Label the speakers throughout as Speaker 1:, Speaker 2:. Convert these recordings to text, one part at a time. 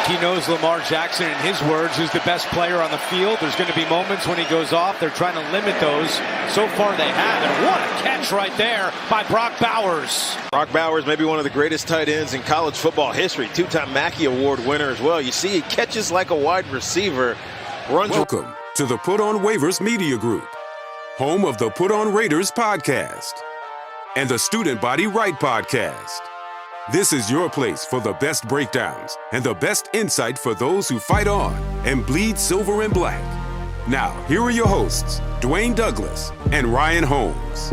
Speaker 1: He knows Lamar Jackson, in his words, is the best player on the field. There's going to be moments when he goes off. They're trying to limit those. So far they have. And what a catch right there by Brock Bowers.
Speaker 2: Brock Bowers may be one of the greatest tight ends in college football history. Two-time Mackey Award winner as well. You see, he catches like a wide receiver.
Speaker 3: Welcome to the Put on Waivers Media Group, home of the Put on Raiders podcast and the Student Body Right podcast. This is your place for the best breakdowns and the best insight for those who fight on and bleed silver and black. Now, here are your hosts, Dwayne Douglas and Ryan Holmes.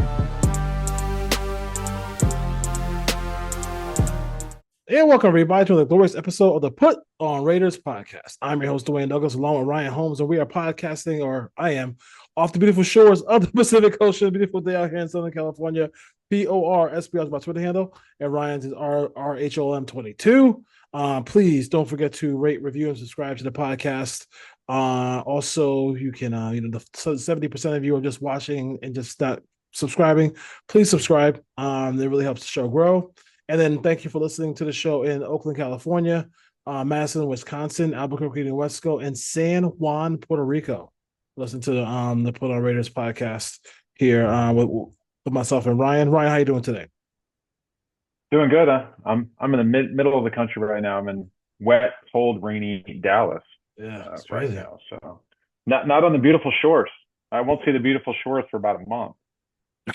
Speaker 4: And welcome, everybody, to the glorious episode of the Put on Raiders podcast. I'm your host, Dwayne Douglas, along with Ryan Holmes, and we are podcasting, or I am, off the beautiful shores of the Pacific Ocean. Beautiful day out here in Southern California. PORSB is my Twitter handle, and Ryan's is RHOM22. Please don't forget to rate, review, and subscribe to the podcast. Also, you can, the 70% of you are just watching and just not subscribing. Please subscribe. It really helps the show grow. And then thank you for listening to the show in Oakland, California, Madison, Wisconsin, Albuquerque, New Mexico, and San Juan, Puerto Rico. Listen to the Put on Raiders podcast here with myself and Ryan. Ryan, how you doing today?
Speaker 5: Doing good. I'm in the middle of the country right now. I'm in wet, cold, rainy Dallas.
Speaker 4: Yeah, it's
Speaker 5: right
Speaker 4: crazy.
Speaker 5: now. So not on the beautiful shores. I won't see the beautiful shores for about a month.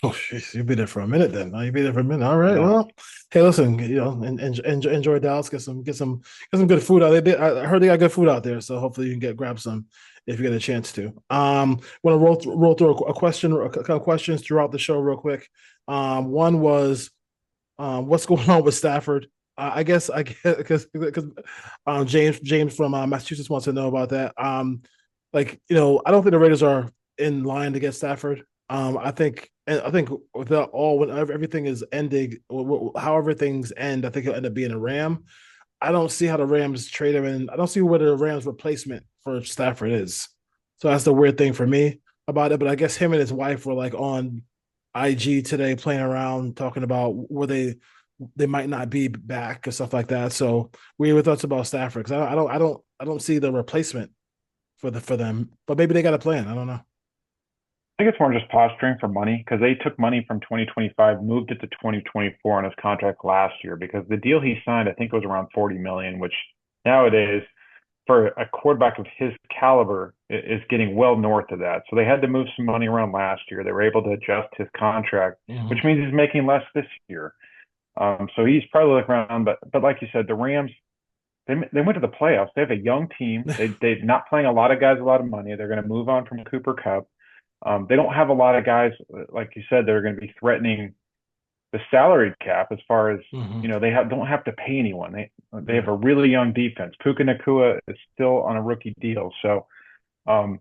Speaker 4: Oh, jeez, you'll be there for a minute then. You'll be there for a minute. All right.
Speaker 5: Yeah.
Speaker 4: Well, hey, listen, enjoy Dallas. Get some good food out there. I heard they got good food out there, so hopefully you can grab some if you get a chance to. Want to roll through a couple questions throughout the show real quick. One was, what's going on with Stafford? I guess because James from Massachusetts wants to know about that. I don't think the Raiders are in line to get Stafford. I think without whenever everything is ending, however things end, I think he'll end up being a Ram. I don't see how the Rams trade him, and I don't see where the Rams replacement for Stafford is. So that's the weird thing for me about it. But I guess him and his wife were like on IG today, playing around, talking about where they might not be back or stuff like that. So weird thoughts about Stafford, because I don't see the replacement for them. But maybe they got a plan. I don't know.
Speaker 5: I think it's more just posturing for money, because they took money from 2025, moved it to 2024 on his contract last year, because the deal he signed, I think, was around $40 million, which nowadays for a quarterback of his caliber is getting well north of that. So they had to move some money around last year. They were able to adjust his contract, which means he's making less this year. So he's probably looking around, but like you said, the Rams, they went to the playoffs. They have a young team. They're not playing a lot of guys a lot of money. They're going to move on from Cooper Kupp. They don't have a lot of guys, like you said, that are going to be threatening the salary cap as far as, they don't have to pay anyone. They have a really young defense. Puka Nacua is still on a rookie deal. So I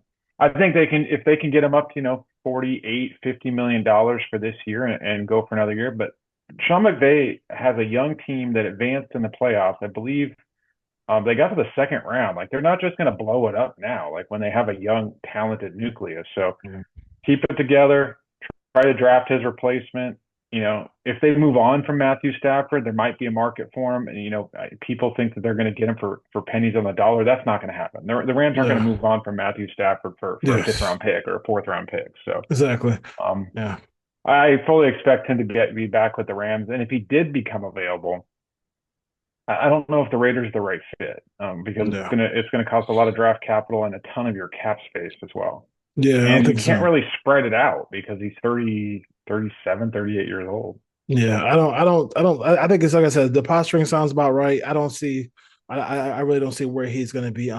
Speaker 5: think if they can get him up to, $48-50 million for this year and go for another year. But Sean McVay has a young team that advanced in the playoffs. I believe they got to the second round. Like, they're not just going to blow it up now, like when they have a young, talented nucleus. So keep it together, try to draft his replacement. If they move on from Matthew Stafford, there might be a market for him. And, people think that they're going to get him for pennies on the dollar. That's not going to happen. The Rams aren't going to move on from Matthew Stafford for a fifth round pick or a fourth round pick. So
Speaker 4: exactly.
Speaker 5: I fully expect him to be back with the Rams. And if he did become available, I don't know if the Raiders are the right fit, because it's gonna cost a lot of draft capital and a ton of your cap space as well.
Speaker 4: Yeah,
Speaker 5: and you can't really spread it out because he's 30, 37, 38 years old.
Speaker 4: Yeah, I think it's like I said, the posturing sounds about right. I really don't see where he's going to be.
Speaker 5: Where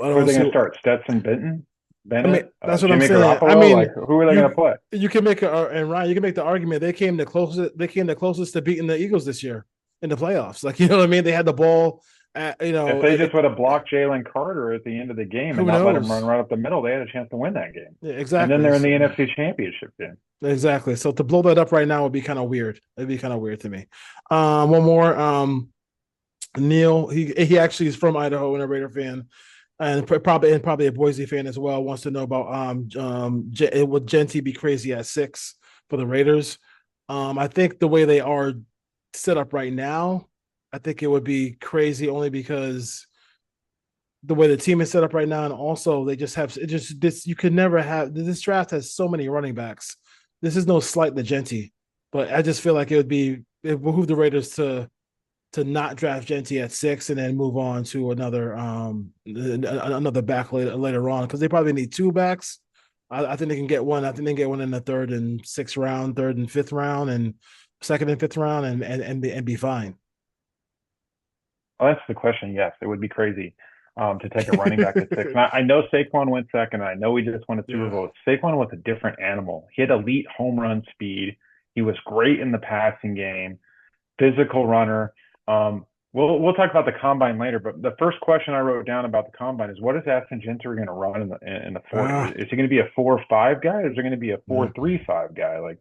Speaker 5: are they going to start? Stetson Bennett?
Speaker 4: That's what
Speaker 5: Jimmy
Speaker 4: I'm saying.
Speaker 5: Garoppolo? Who are they going to play?
Speaker 4: You can make and Ryan, you can make the argument they came the closest to beating the Eagles this year in the playoffs. Like, you know what I mean? They had the ball. If
Speaker 5: they just would have blocked Jalen Carter at the end of the game and not let him run right up the middle, they had a chance to win that game.
Speaker 4: Yeah, exactly.
Speaker 5: And then they're in the NFC Championship game.
Speaker 4: Exactly. So to blow that up right now would be kind of weird. It'd be kind of weird to me. One more. Neil, he actually is from Idaho and a Raider fan, and probably a Boise fan as well. Wants to know about would Genty be crazy at 6 for the Raiders? I think the way they are set up right now, I think it would be crazy only because the way the team is set up right now, and also they just have it just this you could never have this draft has so many running backs. This is no slight to Genty, but I just feel like it behoove the Raiders to not draft Genty at 6 and then move on to another back later on because they probably need two backs. I think they can get one. I think they can get one in the third and sixth round, third and fifth round, and second and fifth round, and be fine.
Speaker 5: I'll answer the question. Yes, it would be crazy to take a running back at 6. And I know Saquon went second. And I know he just won a Super Bowl. Saquon was a different animal. He had elite home run speed. He was great in the passing game, physical runner. We'll talk about the combine later, but the first question I wrote down about the combine is what is Ashton Gentry going to run in the four? Is he going to be a 4-5 guy, or is he going to be a 4-3-5 guy? Like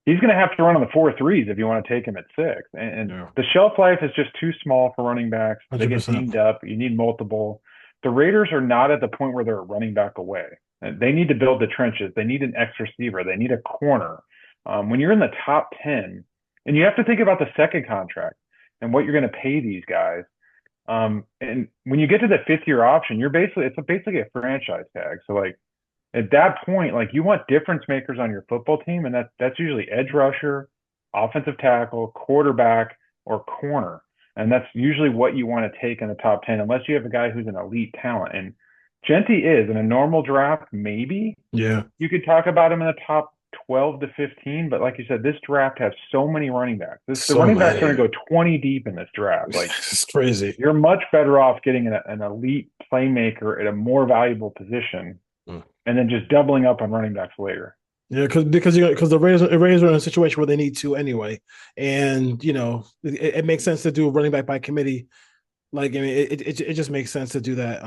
Speaker 5: he's going to have to run on the 4-3s if you want to take him at 6. And the shelf life is just too small for running backs. 100%. They get teamed up. You need multiple. The Raiders are not at the point where they're a running back away. They need to build the trenches. They need an X receiver. They need a corner. When you're in the top 10, and you have to think about the second contract and what you're going to pay these guys. And when you get to the 5th-year option, it's basically a franchise tag. So like at that point, like you want difference makers on your football team, and that's usually edge rusher, offensive tackle, quarterback, or corner. And that's usually what you want to take in the top 10, unless you have a guy who's an elite talent. And Genty is in a normal draft, maybe.
Speaker 4: Yeah.
Speaker 5: You could talk about him in the top 12 to 15, but like you said, this draft has so many running backs. The running backs are going to go 20 deep in this draft. Like
Speaker 4: it's crazy.
Speaker 5: You're much better off getting an elite playmaker at a more valuable position, and then just doubling up on running backs later.
Speaker 4: Yeah, because the Raiders are in a situation where they need to anyway, and it makes sense to do running back by committee. Like I mean, it just makes sense to do that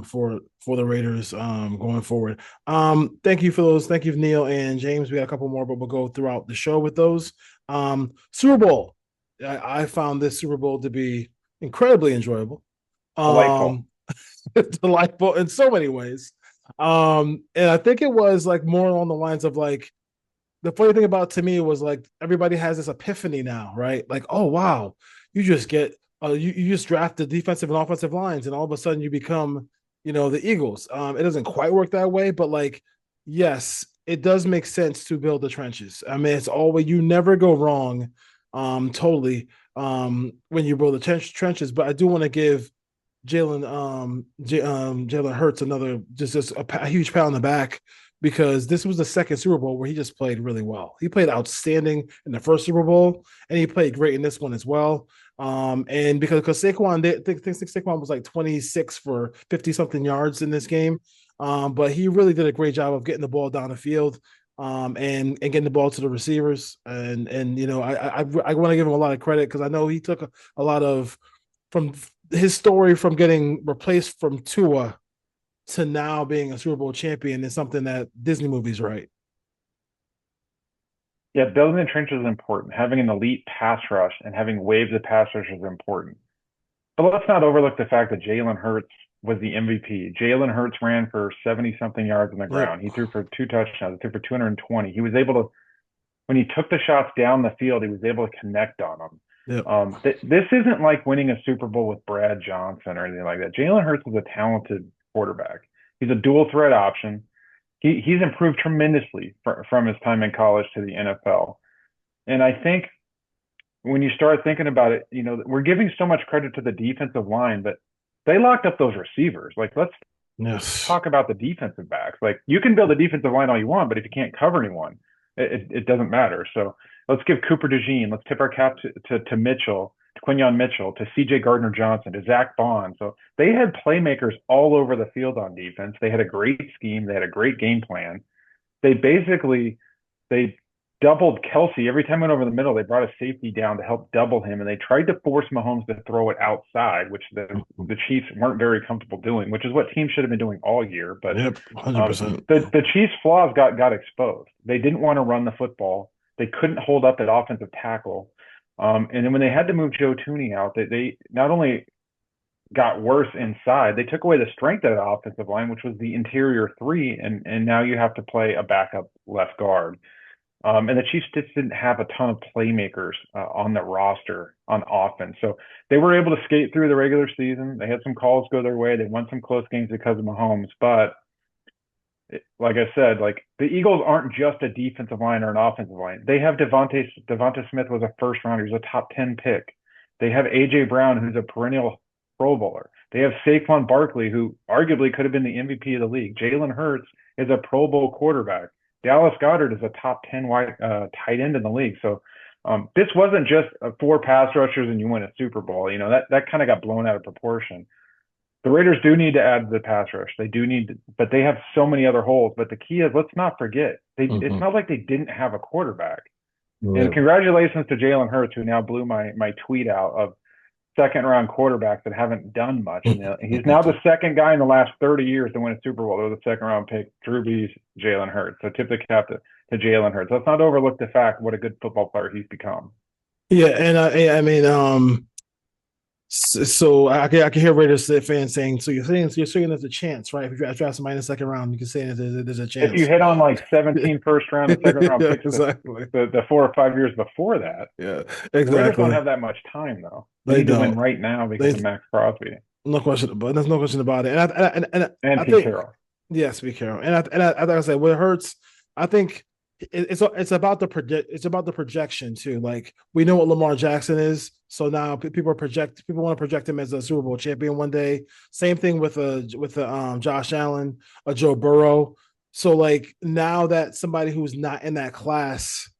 Speaker 4: for the Raiders going forward. Thank you for those. Thank you, Neil and James. We got a couple more, but we'll go throughout the show with those. Super Bowl. I found this Super Bowl to be incredibly enjoyable. Delightful in so many ways. And I think it was like more along the lines of like the funny thing about to me was like everybody has this epiphany now, right? Like, oh wow, you just get you just draft the defensive and offensive lines, and all of a sudden you become, the Eagles. It doesn't quite work that way, but like, yes, it does make sense to build the trenches. I mean, it's always you never go wrong, totally, when you build the trenches. But I do want to give Jalen Hurts another just a huge pat on the back because this was the second Super Bowl where he just played really well. He played outstanding in the first Super Bowl, and he played great in this one as well. And because Saquon, I think Saquon was like 26 for 50-something yards in this game. But he really did a great job of getting the ball down the field, and getting the ball to the receivers. And I want to give him a lot of credit because I know he took a lot of from his story from getting replaced from Tua to now being a Super Bowl champion is something that Disney movies write.
Speaker 5: Yeah, building the trenches is important. Having an elite pass rush and having waves of pass rush is important. But let's not overlook the fact that Jalen Hurts was the MVP. Jalen Hurts ran for 70-something yards on the ground. He threw for 2 touchdowns. He threw for 220. He was able to, when he took the shots down the field, he was able to connect on them.
Speaker 4: Yep.
Speaker 5: This isn't like winning a Super Bowl with Brad Johnson or anything like that. Jalen Hurts is a talented quarterback. He's a dual threat option. He's improved tremendously from his time in college to the NFL. And I think when you start thinking about it, we're giving so much credit to the defensive line, but they locked up those receivers. Like, let's talk about the defensive backs. Like, you can build a defensive line all you want, but if you can't cover anyone, it doesn't matter. So let's give Cooper DeJean, let's tip our cap to Mitchell, to Quinyon Mitchell, to CJ Gardner-Johnson, to Zach Bond. So they had playmakers all over the field on defense. They had a great scheme. They had a great game plan. They doubled Kelsey. Every time he went over the middle, they brought a safety down to help double him, and they tried to force Mahomes to throw it outside, which the Chiefs weren't very comfortable doing, which is what teams should have been doing all year. But
Speaker 4: 100%.
Speaker 5: The Chiefs' flaws got exposed. They didn't want to run the football. They couldn't hold up at offensive tackle. And then when they had to move Joe Tooney out, they not only got worse inside, they took away the strength of the offensive line, which was the interior 3, and now you have to play a backup left guard. And the Chiefs just didn't have a ton of playmakers on the roster on offense. So they were able to skate through the regular season. They had some calls go their way. They won some close games because of Mahomes. But like I said, like the Eagles aren't just a defensive line or an offensive line. They have Devonta Smith was a first rounder. He's a top 10 pick. They have A.J. Brown, who's a perennial Pro Bowler. They have Saquon Barkley, who arguably could have been the MVP of the league. Jalen Hurts is a Pro Bowl quarterback. Dallas Goedert is a top 10 tight end in the league. So this wasn't just 4 pass rushers and you win a Super Bowl. You know, that kind of got blown out of proportion. The Raiders do need to add the pass rush. They do need, but they have so many other holes. But the key is, let's not forget, it's not like they didn't have a quarterback. Right. And congratulations to Jalen Hurts, who now blew my tweet out of second-round quarterbacks that haven't done much. He's now the second guy in the last 30 years to win a Super Bowl. There was a second-round pick, Drew Brees, Jalen Hurts. So tip the cap to Jalen Hurts. Let's not overlook the fact what a good football player he's become.
Speaker 4: Yeah, and I mean, so I can hear Raiders fans saying, so you're saying there's a chance, right? If you draft somebody in the second round, you can say there's a chance.
Speaker 5: If you hit on like 17 first round and second round picks,
Speaker 4: exactly.
Speaker 5: the 4 or 5 years before that,
Speaker 4: exactly.
Speaker 5: The Raiders don't have that much time though. They need to win right now because of Max Crosby.
Speaker 4: No question, but there's no question about it.
Speaker 5: And Pete Carroll.
Speaker 4: Yes, Pete Carroll. And like I said, what it hurts, I think it's about the projection too. Like we know what Lamar Jackson is, so now people want to project him as a Super Bowl champion one day. Same thing with Josh Allen, a Joe Burrow. So like now that somebody who's not in that class,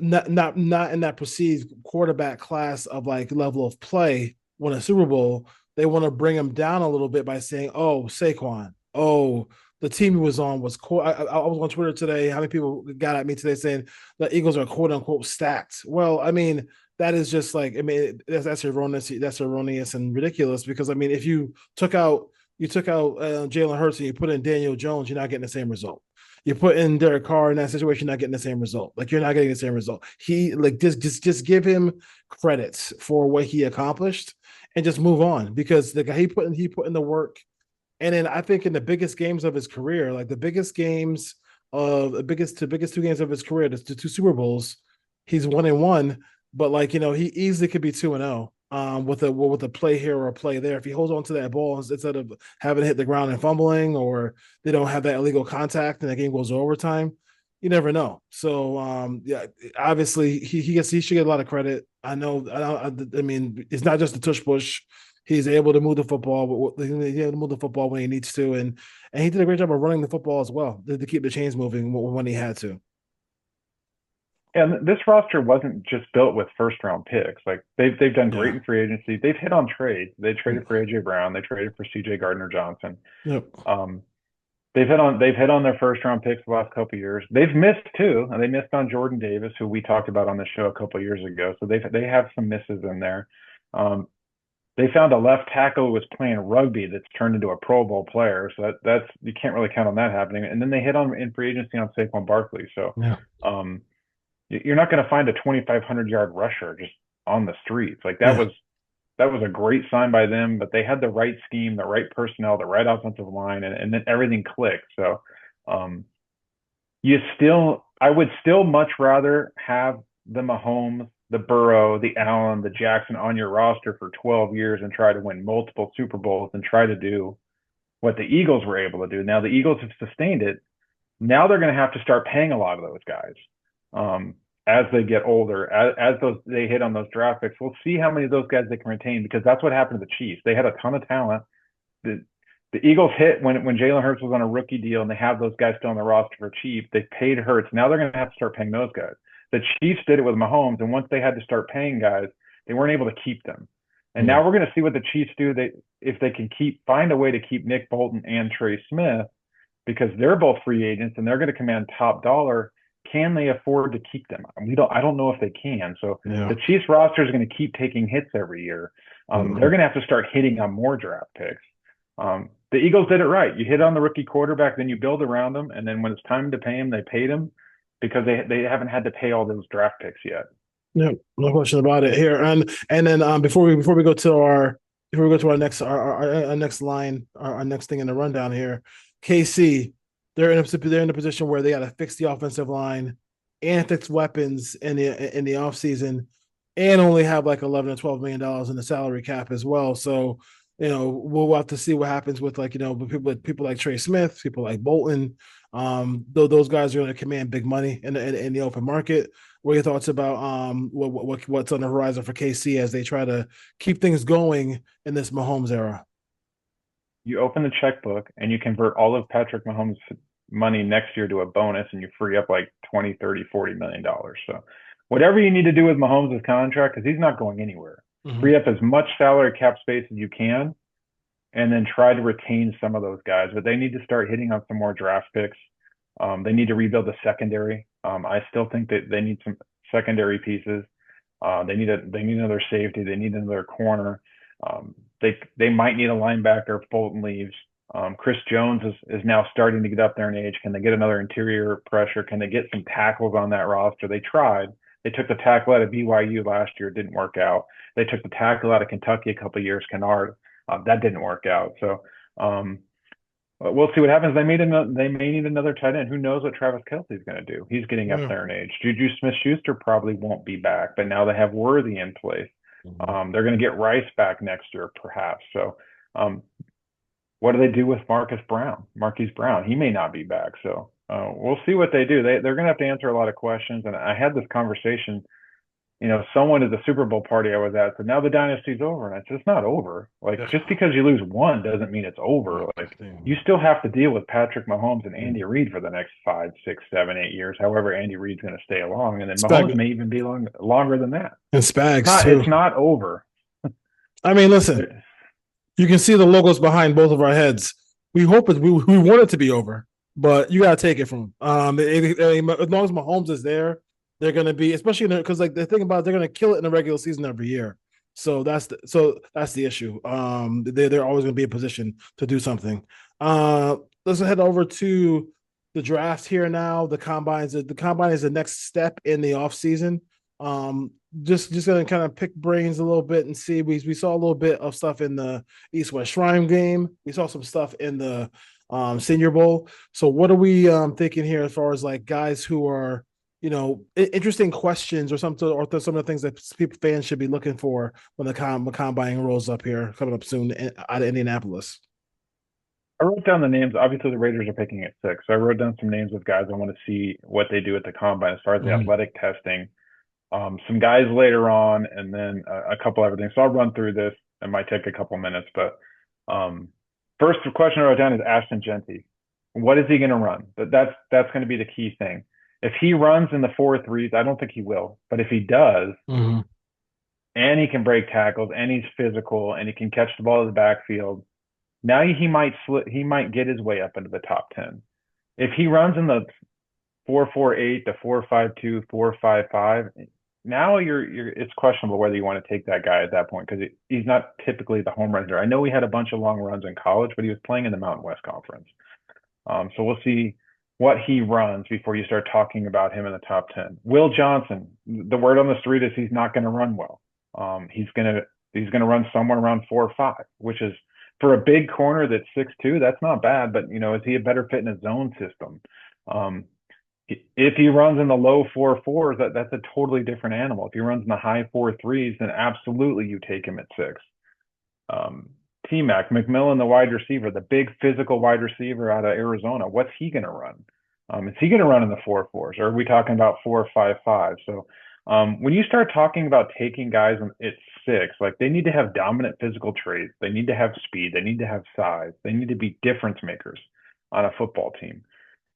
Speaker 4: not in that perceived quarterback class of like level of play, won a Super Bowl, they want to bring him down a little bit by saying, "Oh, Saquon, the team he was on was cool." I was on Twitter today. How many people got at me today saying the Eagles are quote unquote stacked? Well, I mean, that is just like, I mean, that's erroneous. That's erroneous and ridiculous because I mean, if you took out Jalen Hurts and you put in Daniel Jones, you're not getting the same result. You put in Derek Carr in that situation, you're not getting the same result. Like you're not getting the same result. He like just give him credits for what he accomplished and just move on because the guy he put in the work. And then I think in the biggest games of his career, like the biggest 2 games of his career, the 2 Super Bowls, he's 1-1. But like, you know, he easily could be 2-0 with a play here or a play there. If he holds on to that ball instead of having to hit the ground and fumbling, or they don't have that illegal contact and the game goes to overtime, you never know. So yeah, obviously he should get a lot of credit. I mean, it's not just the tush push. He's able to move the football. He's able to move the football when he needs to, and he did a great job of running the football as well to keep the chains moving when he had to.
Speaker 5: And this roster wasn't just built with first-round picks. Like they've done great in free agency. They've hit on trades. They traded for A.J. Brown. They traded for C.J. Gardner-Johnson.
Speaker 4: Yep.
Speaker 5: They've hit on their first-round picks the last couple of years. They've missed too, and they missed on Jordan Davis, who we talked about on the show a couple of years ago. So they have some misses in there. They found a left tackle who was playing rugby that's turned into a Pro Bowl player. So that's you can't really count on that happening. And then they hit on in free agency on Saquon Barkley. So you're not going to find a 2,500-yard rusher just on the streets. Like that was a great sign by them. But they had the right scheme, the right personnel, the right offensive line, and then everything clicked. So I would still much rather have the Mahomes, the Burrow, the Allen, the Jackson on your roster for 12 years and try to win multiple Super Bowls and try to do what the Eagles were able to do. Now the Eagles have sustained it. Now they're going to have to start paying a lot of those guys as they get older, as they hit on those draft picks. We'll see how many of those guys they can retain because that's what happened to the Chiefs. They had a ton of talent. The Eagles hit when Jalen Hurts was on a rookie deal and they have those guys still on the roster for cheap. They paid Hurts. Now they're going to have to start paying those guys. The Chiefs did it with Mahomes, and once they had to start paying guys, they weren't able to keep them. And now we're going to see what the Chiefs do. If they can find a way to keep Nick Bolton and Trey Smith, because they're both free agents and they're going to command top dollar. Can they afford to keep them? I don't know if they can. So the Chiefs roster is going to keep taking hits every year. They're going to have to start hitting on more draft picks. The Eagles did it right. You hit on the rookie quarterback, then you build around them, and then when it's time to pay him, they paid him. Because they haven't had to pay all those draft picks yet. Yeah,
Speaker 4: no question about it here. And then before we go to our next line, our next thing in the rundown here, KC, they're in a position where they got to fix the offensive line and fix weapons in the offseason. and only have like 11 or 12 million dollars in the salary cap as well. So, we'll have to see what happens with like, people like Trey Smith, people like Bolton. Though those guys are going to command big money in the open market. What are your thoughts about what's on the horizon for KC as they try to keep things going in this Mahomes era?
Speaker 5: You open the checkbook and you convert all of Patrick Mahomes' money next year to a bonus, and you free up like 20, 30, $40 million. So whatever you need to do with Mahomes' contract, because he's not going anywhere, free up as much salary cap space as you can, and then try to retain some of those guys. But they need to start hitting on some more draft picks. They need to rebuild the secondary. I still think that they need some secondary pieces. They need another safety. They need another corner. They might need a linebacker if Bolton leaves. Chris Jones is now starting to get up there in age. Can they get another interior pressure? Can they get some tackles on that roster? They tried. They took the tackle out of BYU last year. It didn't work out. They took the tackle out of Kentucky a couple of years, Kennard. That didn't work out. So we'll see what happens. They may need another tight end. Who knows what Travis Kelce's going to do? He's getting up there in age. Juju Smith-Schuster probably won't be back, but now they have Worthy in place. They're going to get Rice back next year, perhaps. So what do they do with Marquise Brown? He may not be back. So we'll see what they do. They're going to have to answer a lot of questions. And I had this conversation, someone at the Super Bowl party I was at said, now the dynasty's over. And I said, it's not over. Like, just because you lose one doesn't mean it's over. Like, you still have to deal with Patrick Mahomes and Andy Reid for the next 5, 6, 7, 8 years. However, Andy Reid's going to stay along. And then Mahomes may even be longer than that.
Speaker 4: And Spags, too.
Speaker 5: It's not over.
Speaker 4: I mean, listen, you can see the logos behind both of our heads. We hope we want it to be over, but you got to take it from them. As long as Mahomes is there, they're going to be, especially because like the thing about it, they're going to kill it in the regular season every year. So that's the issue. They're always going to be in position to do something. Let's head over to the draft here now. The combine is the next step in the off season. Just going to kind of pick brains a little bit and see. We saw a little bit of stuff in the East-West Shrine game. We saw some stuff in the Senior Bowl. So what are we thinking here as far as like guys who are, interesting questions or some of the things that fans should be looking for when the combine rolls up here, coming up soon out of Indianapolis?
Speaker 5: I wrote down the names. Obviously, the Raiders are picking at 6. So I wrote down some names of guys I want to see what they do at the combine as far as the athletic testing. Some guys later on, and then a couple other things. So I'll run through this. It might take a couple minutes, but first question I wrote down is Ashton Genty. What is he going to run? That's going to be the key thing. If he runs in the 4.3s, I don't think he will. But if he does, and he can break tackles, and he's physical, and he can catch the ball in the backfield, now he might get his way up into the top 10. If he runs in the 4.48, the 4.52, 4.55, now it's questionable whether you want to take that guy at that point because he's not typically the home runner. I know he had a bunch of long runs in college, but he was playing in the Mountain West Conference. So we'll see what he runs before you start talking about him in the top 10. Will Johnson, the word on the street is he's not going to run well. He's going to run somewhere around 4 or 5, which is for a big corner that's 6'2", that's not bad. But is he a better fit in a zone system? If he runs in the low 4.4s, that's a totally different animal. If he runs in the high 4.3s, then absolutely you take him at 6. T-Mac, McMillan, the wide receiver, the big physical wide receiver out of Arizona, what's he going to run? Is he going to run in the 4.4s, or are we talking about 4.55? So when you start talking about taking guys at 6, like they need to have dominant physical traits. They need to have speed. They need to have size. They need to be difference makers on a football team.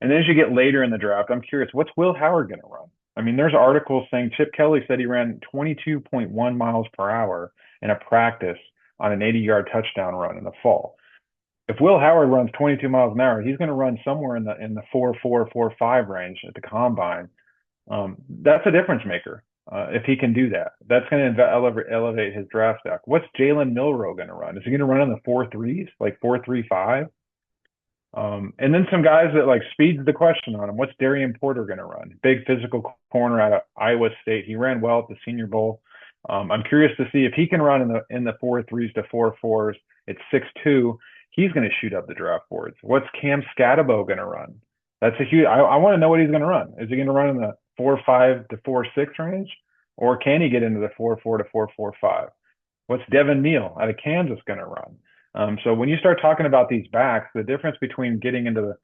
Speaker 5: And then as you get later in the draft, I'm curious, what's Will Howard going to run? I mean, there's articles saying Chip Kelly said he ran 22.1 miles per hour in a practice on an 80-yard touchdown run in the fall. If Will Howard runs 22 miles an hour, he's going to run somewhere in the 4.4, 4.5 range at the combine. That's a difference maker if he can do that. That's going to elevate his draft stock. What's Jalen Milroe going to run? Is he going to run in the 4.3s, like 4.35? And then some guys that like speed's the question on him. What's Darian Porter going to run? Big physical corner out of Iowa State. He ran well at the Senior Bowl. I'm curious to see if he can run in the 4.3s to 4.4s. It's 6'2". He's going to shoot up the draft boards. What's Cam Scatabo going to run? That's a huge. I want to know what he's going to run. Is he going to run in the 4.5 to 4.6 range, Or can he get into the 4-4 to 4-4-5? What's Devin Neal out of Kansas going to run? So when you start talking about these backs, the difference between getting into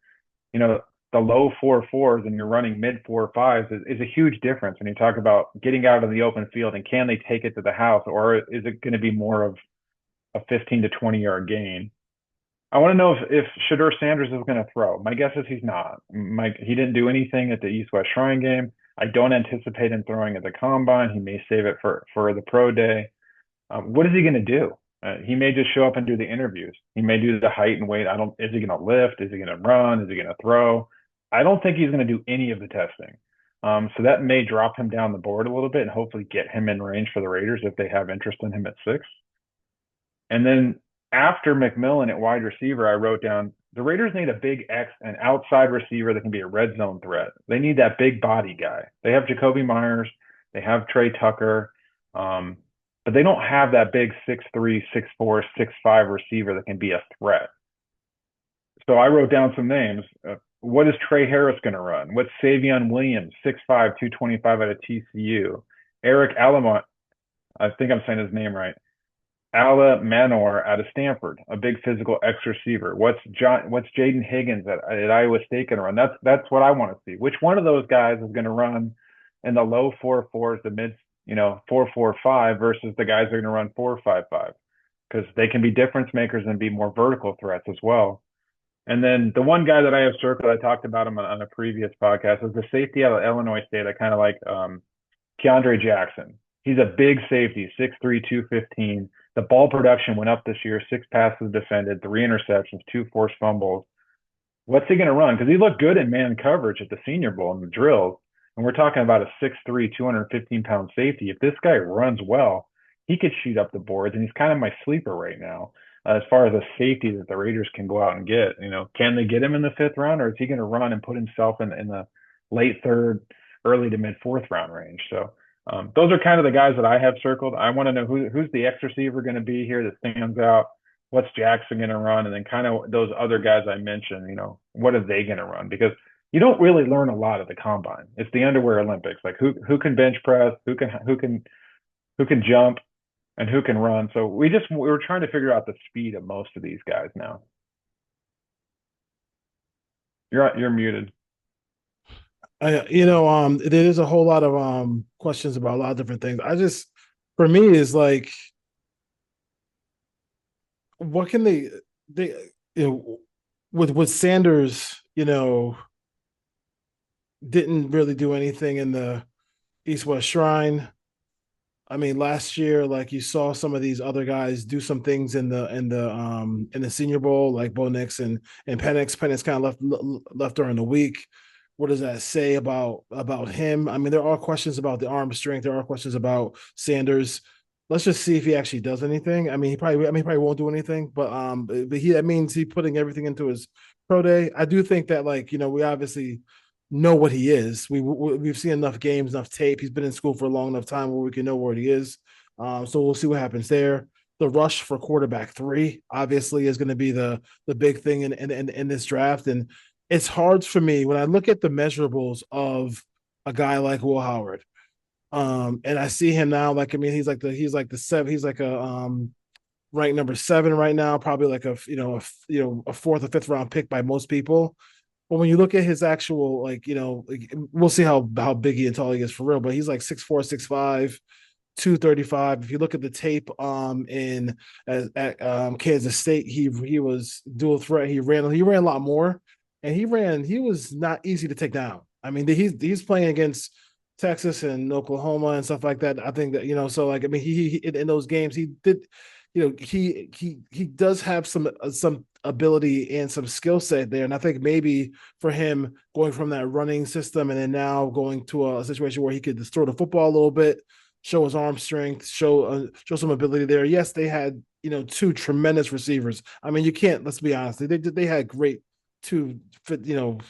Speaker 5: the low 4-4s and you're running mid 4-5s is a huge difference when you talk about getting out of the open field and can they take it to the house, or is it going to be more of a 15 to 20-yard gain? I want to know if Shedeur Sanders is going to throw. My guess is he's not. He didn't do anything at the East-West Shrine game. I don't anticipate him throwing at the Combine. He may save it for the pro day. What is he going to do? He may just show up and do the interviews. He may do the height and weight. Is he going to lift? Is he going to run? Is he going to throw? I don't think he's going to do any of the testing. So that may drop him down the board a little bit and hopefully get him in range for the Raiders if they have interest in him at 6. And then after McMillan at wide receiver, I wrote down the Raiders need a big X, an outside receiver that can be a red zone threat. They need that big body guy. They have Jacoby Myers. They have Trey Tucker. But they don't have that big 6'3", 6'4", 6'5" receiver that can be a threat. So I wrote down some names. What is Trey Harris going to run? What's Savion Williams, 6'5", 225 out of TCU? Eric Alamont, I think I'm saying his name right. Ala Manor out of Stanford, a big physical X receiver. What's Jaden Higgins at Iowa State going to run? That's what I want to see. Which one of those guys is going to run in the low 4-4s, the mid 4-4-5 versus the guys that are going to run 4-5-5, because they can be difference makers and be more vertical threats as well. And then the one guy that I have circled, I talked about him on a previous podcast, is the safety out of Illinois State. I kind of like Keandre Jackson. He's a big safety, 6'3", 215. The ball production went up this year, 6 passes defended, 3 interceptions, 2 forced fumbles. What's he going to run? Because he looked good in man coverage at the Senior Bowl in the drills. And we're talking about a 6'3", 215-pound safety. If this guy runs well, he could shoot up the boards, and he's kind of my sleeper right now as far as a safety that the Raiders can go out and get. Can they get him in the 5th round, or is he going to run and put himself in the late 3rd, early to mid 4th round range? So those are kind of the guys that I have circled. I want to know who's the X receiver going to be here that stands out. What's Jackson going to run? And then kind of those other guys I mentioned, what are they going to run? Because you don't really learn a lot at the Combine. It's the underwear Olympics. Like who can bench press, who can jump, and who can run. So we were trying to figure out the speed of most of these guys now. You're muted.
Speaker 4: There is a whole lot of questions about a lot of different things. For me, is like, what can they with Sanders, didn't really do anything in the East-West Shrine. I mean, last year, like, you saw some of these other guys do some things in the Senior Bowl, like Bo Nix and Penix. Penix kind of left during the week. What does that say about him? I mean, there are questions about the arm strength. There are questions about Sanders. Let's just see if he actually does anything. I mean, he probably won't do anything, but that means he's putting everything into his pro day. I do think that, like, we obviously know what he is. We've seen enough games, enough tape. He's been in school for a long enough time where we can know where he is. So we'll see what happens there. The rush for quarterback 3 obviously is going to be the big thing in this draft. And it's hard for me when I look at the measurables of a guy like Will Howard. And I see him now, like, I mean, he's like the 7, he's like a ranked number 7 right now, probably like a 4th or 5th round pick by most people. But when you look at his actual, we'll see how big and tall he is for real, but he's like 6'4", 6'5", 235. If you look at the tape at Kansas State, he was dual threat. He ran a lot more, and he was not easy to take down. I mean, he's playing against Texas and Oklahoma and stuff like that. I think that, so, like, I mean, he in those games, he did, he does have some ability and some skill set there. And I think maybe for him going from that running system and then now going to a situation where he could throw the football a little bit, show his arm strength, show some ability there. Yes, they had, 2 tremendous receivers. I mean, you can't, let's be honest. They had great 2, and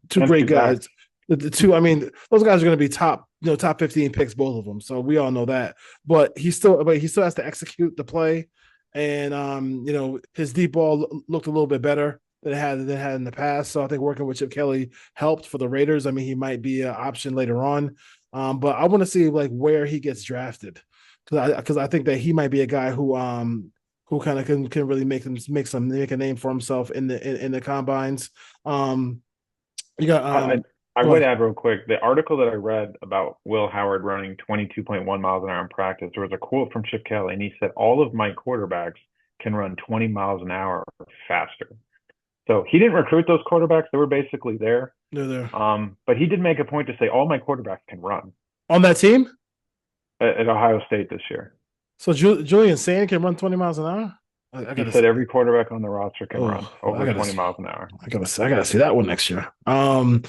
Speaker 4: 2 great guys. The 2, I mean, those guys are going to be top 15 picks, both of them. So we all know that. But he still has to execute the play. And his deep ball looked a little bit better than it had in the past. So I think working with Chip Kelly helped for the Raiders. I mean, he might be an option later on. But I want to see like where he gets drafted because I think that he might be a guy who kind of can really make a name for himself in the combines. You got
Speaker 5: I
Speaker 4: go
Speaker 5: would
Speaker 4: ahead.
Speaker 5: add real quick, the article that I read about Will Howard running 22.1 miles an hour in practice, there was a quote from Chip Kelly, and he said, all of my quarterbacks can run 20 miles an hour or faster. So he didn't recruit those quarterbacks. They were basically there.
Speaker 4: They're there
Speaker 5: But he did make a point to say, all my quarterbacks can run
Speaker 4: on that team.
Speaker 5: at Ohio State this year.
Speaker 4: So Julian Sand can run 20 miles an hour. I
Speaker 5: He
Speaker 4: gotta
Speaker 5: said every quarterback on the roster can run
Speaker 4: oh,
Speaker 5: over
Speaker 4: I
Speaker 5: 20 miles an hour.
Speaker 4: gotta see that one next year. Because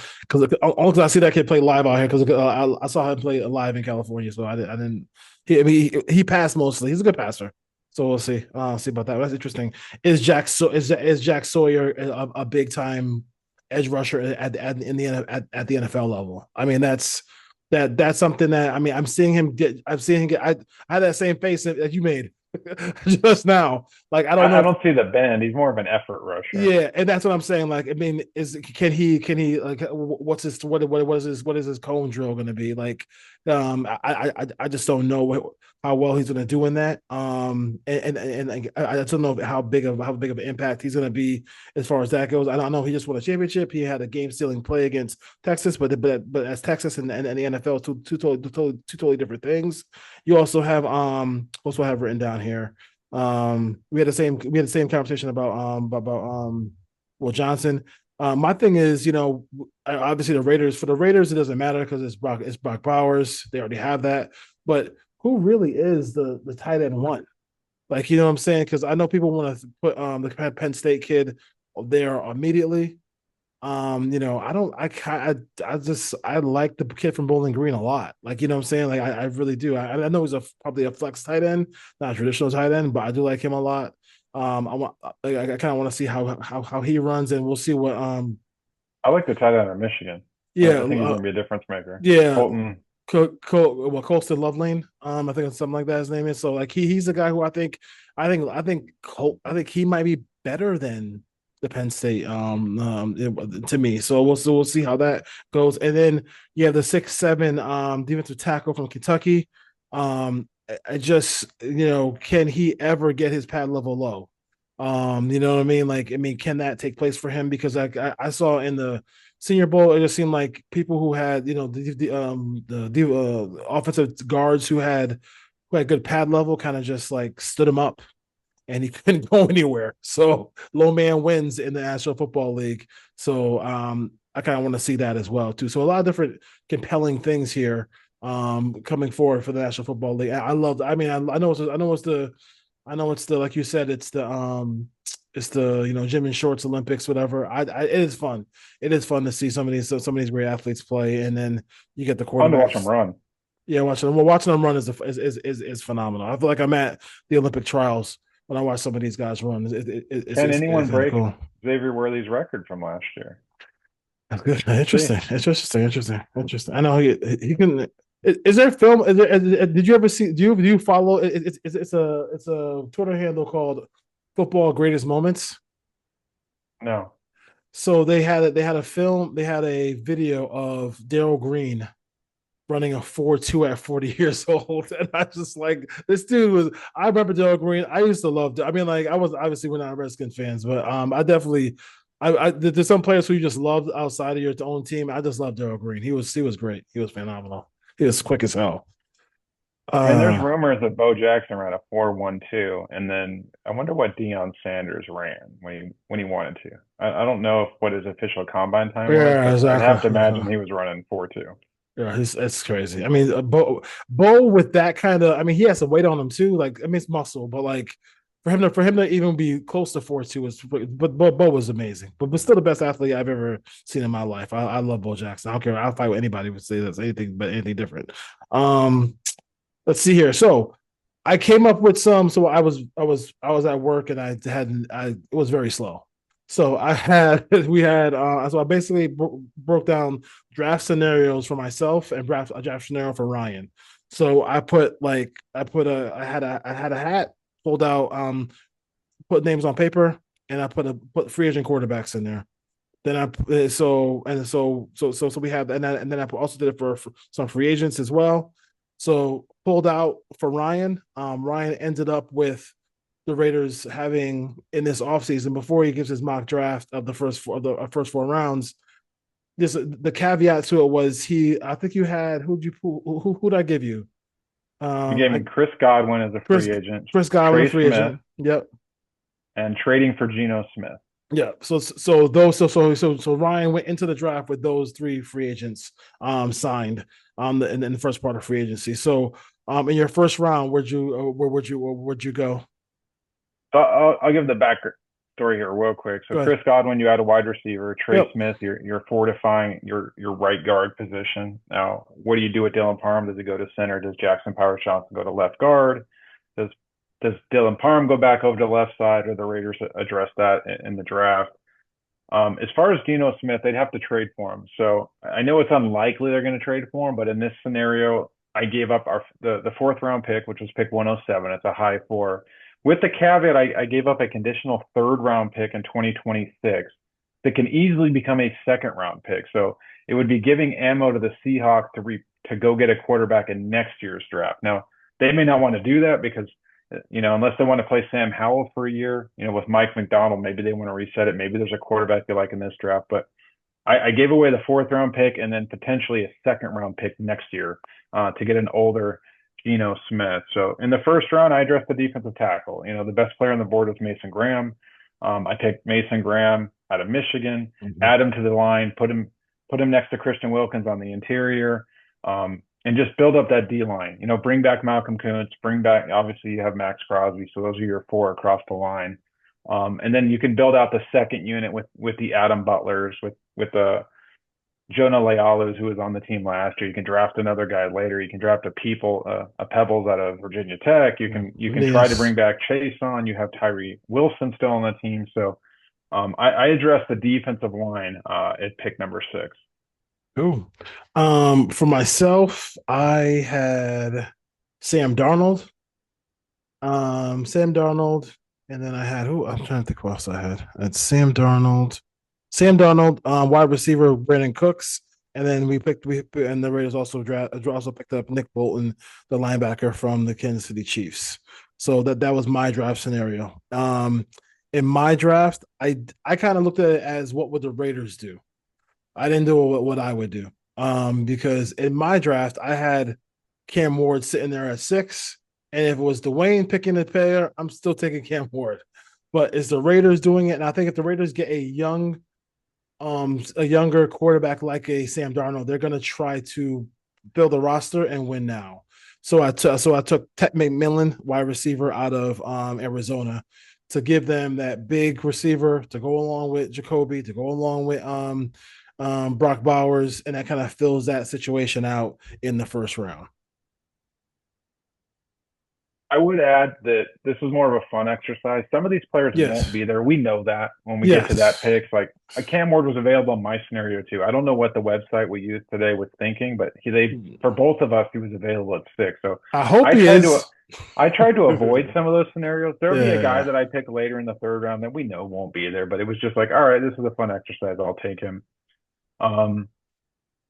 Speaker 4: only 'cause I see that kid play live out here because I saw him play live in California, so I didn't. He passed mostly. He's a good passer, so we'll see. See about that. That's interesting. Is Jack Sawyer a big time edge rusher in the NFL level? I mean, that's something that I mean I'm seeing him get. I'm seeing him get. I had that same face that you made just now. Like I don't know.
Speaker 5: I don't see the bend. He's more of an effort rusher.
Speaker 4: Yeah, and that's what I'm saying. Like, I mean, can he like what's his what is his cone drill going to be like? I just don't know how well he's going to do in that. And I just don't know how big of an impact he's going to be as far as that goes. I don't know. He just won a championship. He had a game stealing play against Texas, but as Texas and the NFL, two totally different things. You also have written down here. We had the same conversation about Will Johnson. My thing is, obviously for the Raiders, it doesn't matter because it's Brock Bowers. They already have that. But who really is the tight end one? Like, you know what I'm saying? Because I know people want to put the Penn State kid there immediately. I don't I like the kid from Bowling Green a lot. Like, you know what I'm saying? Like I really do. I know he's probably a flex tight end, not a traditional tight end, but I do like him a lot. I kind of want to see how he runs, and we'll see what
Speaker 5: I like the tight end of Michigan.
Speaker 4: yeah
Speaker 5: I think he's going to be a difference maker.
Speaker 4: yeah
Speaker 5: Colton.
Speaker 4: Colston Loveland. I think it's something like that his name is. So like he's a guy who I think he might be better than the Penn State to me. So we'll see how that goes. And then you have the 6'7" defensive tackle from Kentucky. I just can he ever get his pad level low? You know what I mean? Like, I mean, can that take place for him? Because I saw in the Senior Bowl, it just seemed like people who had the offensive guards who had good pad level kind of just like stood him up and he couldn't go anywhere. So low man wins in the National Football League. So I kind of want to see that as well too. So a lot of different compelling things here coming forward for the National Football League. I love. I mean, I know it's the like you said, it's the gym and shorts Olympics, whatever. It is fun. It is fun to see some of these great athletes play, and then you get the quarterbacks.
Speaker 5: Fun to watch them run.
Speaker 4: Yeah, watching them run is phenomenal. I feel like I'm at the Olympic trials when I watch some of these guys run.
Speaker 5: Can anyone break
Speaker 4: cool.
Speaker 5: Xavier Worley's record from last year?
Speaker 4: That's good. Interesting. I know he can. Is there film? Did you ever see? Do you follow? It's a Twitter handle called Football Greatest Moments.
Speaker 5: No.
Speaker 4: So they had a video of Darrell Green running a 4.2 at 40 years old. And I just like, this dude was, I remember Darrell Green. I used to love, I mean, like, I was obviously, we're not Redskins fans, but I definitely, there's some players who you just loved outside of your own team. I just love Darrell Green. He was great. He was phenomenal. He was quick as hell.
Speaker 5: And there's rumors that Bo Jackson ran a 4.12, and then I wonder what Deion Sanders ran when he wanted to. I don't know what his official combine time was.
Speaker 4: Exactly.
Speaker 5: I have to imagine he was running 4.2.
Speaker 4: Yeah, it's crazy. I mean, Bo with that kind of, I mean, he has some weight on him too. Like, I mean, it's muscle, but like for him to even be close to 4.2 is, but Bo was amazing. But still the best athlete I've ever seen in my life. I love Bo Jackson. I don't care. I'll fight with anybody who would say that's anything different. Let's see here. So I came up with some. So I was at work and it was very slow. So so I basically broke down draft scenarios for myself and a draft scenario for Ryan. So I had a hat, pulled out, put names on paper, and I put free agent quarterbacks in there. Then so we have and then I also did it for some free agents as well. So pulled out for Ryan. Ryan ended up with the Raiders having in this offseason before he gives his mock draft of the first four rounds. This the caveat to it was I think you had who'd I give you?
Speaker 5: You gave me Chris Godwin as a
Speaker 4: Chris
Speaker 5: free agent,
Speaker 4: Chris Godwin,
Speaker 5: Trey
Speaker 4: free
Speaker 5: Smith,
Speaker 4: agent. Yep.
Speaker 5: and trading for Geno Smith.
Speaker 4: Yeah. So Ryan went into the draft with those three free agents signed in the first part of free agency. So in your first round, where'd you go?
Speaker 5: I'll give the back story here real quick. So Chris Godwin, you had a wide receiver. Trey Smith, you're fortifying your right guard position. Now, what do you do with Dylan Parham? Does he go to center? Does Jackson Powers Johnson go to left guard? Does Dylan Parham go back over to the left side, or the Raiders address that in the draft? As far as Geno Smith, they'd have to trade for him. So I know it's unlikely they're going to trade for him, but in this scenario, I gave up the fourth round pick, which was pick 107. It's a high four. With the caveat, I gave up a conditional third round pick in 2026 that can easily become a second round pick. So it would be giving ammo to the Seahawks to go get a quarterback in next year's draft. Now, they may not want to do that because, unless they want to play Sam Howell for a year, with Mike McDonald, maybe they want to reset it. Maybe there's a quarterback they like in this draft. But I gave away the fourth round pick and then potentially a second round pick next year to get an older Geno Smith. So in the first round, I addressed the defensive tackle. The best player on the board was Mason Graham. I picked Mason Graham out of Michigan, add him to the line, put him next to Christian Wilkins on the interior, and just build up that D line. Bring back Malcolm Kuntz, obviously you have Max Crosby, so those are your four across the line. And then you can build out the second unit with the Adam Butlers, with the Jonah Lealos, who was on the team last year. You can draft another guy later. You can draft a Pebbles out of Virginia Tech. You can try to bring back Chase on. You have Tyree Wilson still on the team. So I addressed the defensive line at pick number 6.
Speaker 4: Ooh. For myself, I had Sam Darnold. And then I had I'm trying to think what else I had. I had Sam Darnold, wide receiver Brandon Cooks, and then and the Raiders also picked up Nick Bolton, the linebacker from the Kansas City Chiefs. So that was my draft scenario. In my draft, I kind of looked at it as what would the Raiders do. I didn't do what I would do. Because in my draft, I had Cam Ward sitting there at 6. And if it was Dwayne picking the player, I'm still taking Cam Ward. But it's the Raiders doing it. And I think if the Raiders get a younger quarterback like a Sam Darnold, they're going to try to build a roster and win now. So I took Ted McMillan, wide receiver out of Arizona, to give them that big receiver to go along with Jacoby, to go along with Brock Bowers, and that kind of fills that situation out in the first round.
Speaker 5: I would add that this is more of a fun exercise. Some of these players won't be there. We know that when we get to that picks. Like Cam Ward was available in my scenario too. I don't know what the website we used today was thinking, but for both of us, he was available at 6. So
Speaker 4: I hope he is.
Speaker 5: I tried to avoid some of those scenarios. There'll be a guy that I pick later in the third round that we know won't be there, but it was just like, all right, this is a fun exercise. I'll take him.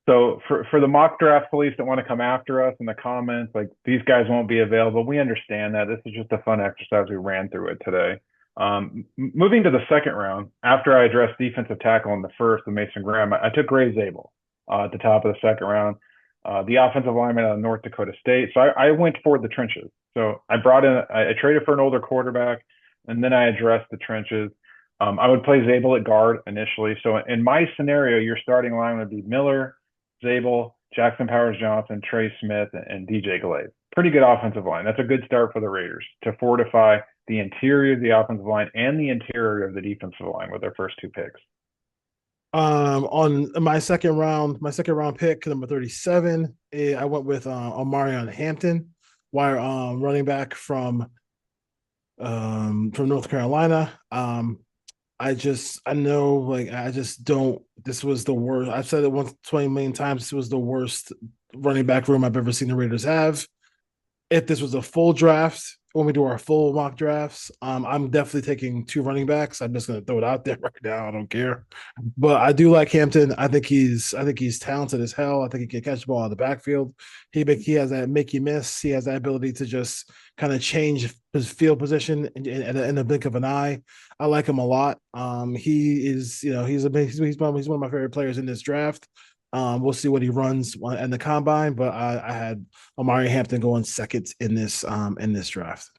Speaker 5: So for the mock draft police that want to come after us in the comments, like these guys won't be available. We understand that. This is just a fun exercise. We ran through it today. Moving to the second round, after I addressed defensive tackle in the first with Mason Graham, I took Ray Zabel at the top of the second round, the offensive lineman out of North Dakota State. So I went for the trenches. So I traded for an older quarterback, and then I addressed the trenches. I would play Zabel at guard initially. So in my scenario, your starting line would be Miller, Zabel, Jackson Powers Johnson, Trey Smith, and DJ Glade. Pretty good offensive line. That's a good start for the Raiders to fortify the interior of the offensive line and the interior of the defensive line with their first 2 picks.
Speaker 4: On my second round pick, number 37, I went with Omarion Hampton, running back from North Carolina. This was the worst. I've said it once 20 million times. This was the worst running back room I've ever seen the Raiders have. If this was a full draft, when we do our full mock drafts, I'm definitely taking 2 running backs. I'm just going to throw it out there right now. I don't care, but I do like Hampton. I think he's talented as hell. I think he can catch the ball out of the backfield. He has that make you miss. He has that ability to just kind of change his field position in the blink of an eye. I like him a lot. He is, he's one of my favorite players in this draft. We'll see what he runs in the combine, but I had Amari Hampton going second in this draft.